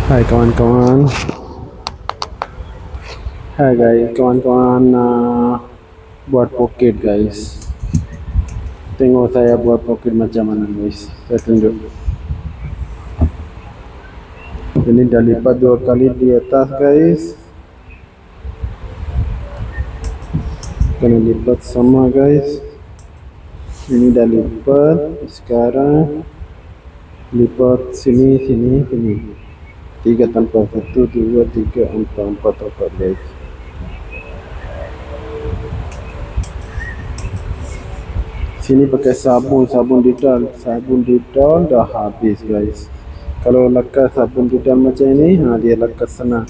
Hai kawan-kawan. Hai guys, kawan-kawan buat pocket guys. Tengok saya buat pocket macam mana guys. Saya tunjuk. Ini dah lipat 2 kali di atas guys. Kena lipat sama guys. Ini dah lipat. Sekarang lipat sini, sini, sini. 3 tanpa 1, 2, 3, 4 guys. Sini pakai sabun didal dah habis guys. Kalau lekas sabun didal macam ini, dia lekas senang.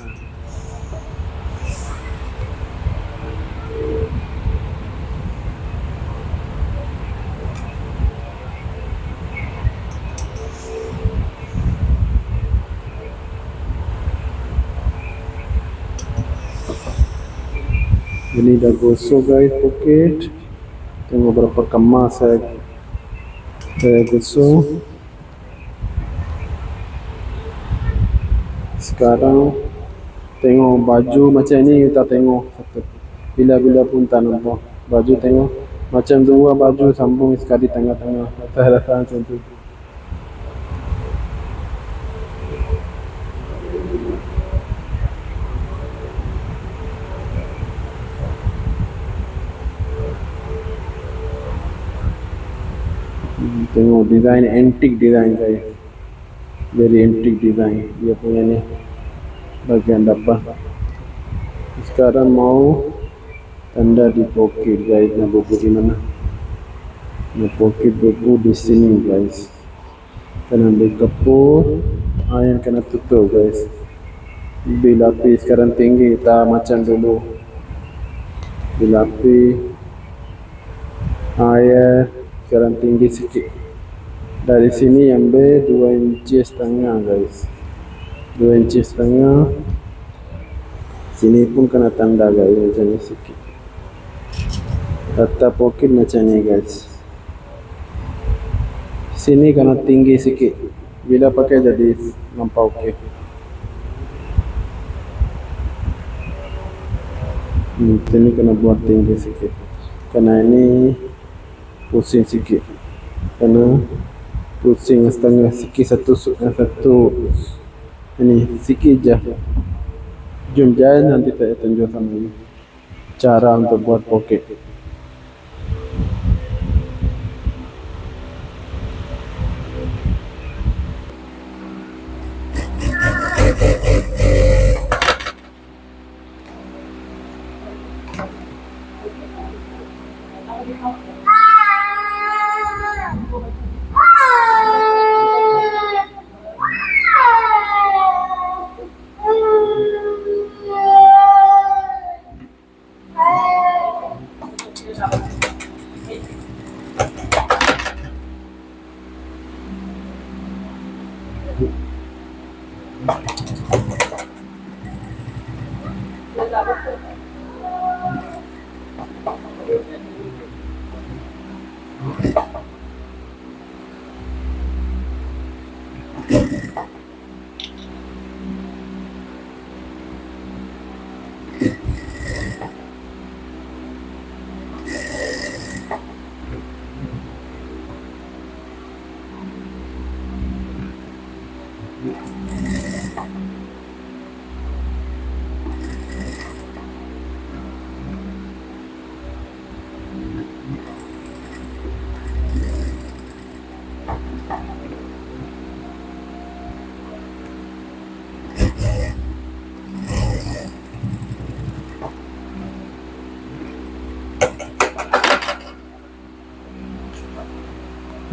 Ini dah gosok guys pocket. Tengok berapa kemas saya gosok. Sekarang tengok baju macam ni, kita tengok bila-bila pun tak nampak baju. Tengok macam 2 baju sambung sekali tengah-tengah, rata-rata macam tu. Tengok design, antique design guys, very antique design dia punya ni bagian depan. Sekarang mau tanda di pocket guys. Nak bubu di mana? Nak pocket bubu di sini guys. Kena ambil kapur, yang kena tutup guys. Bila api sekarang tinggi, tak macam dulu. Bila api air sekarang tinggi sikit. Dari sini ambil 2,5 inci guys. 2,5 inci. Sini pun kena tanda guys macam ni sikit. Letak pocket macam ni guys. Sini kena tinggi sikit. Bila pakai jadi nampak okey. Sini kena buat tinggi sikit. Karena ini pusing sikit. Kena pusing setengah sikit, satu ini sikit je. Jom jahit, nanti saya tunjuk sama ini cara untuk buat pocket.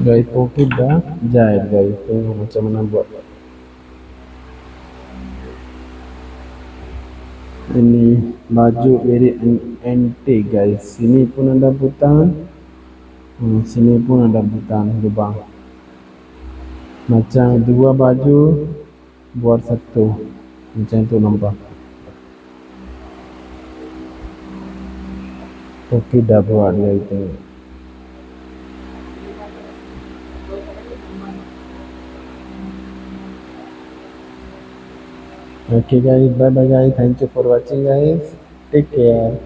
Guys, pocket dah jahit guys. Tengok macam mana buat. Ini baju very antique guys. Sini pun ada butang, sini pun ada butang lubang. Macam 2 baju buat 1, macam tu nampak. Pocket dah buat guys. Tengok. Okay guys, bye bye guys. Thank you for watching guys. Take care.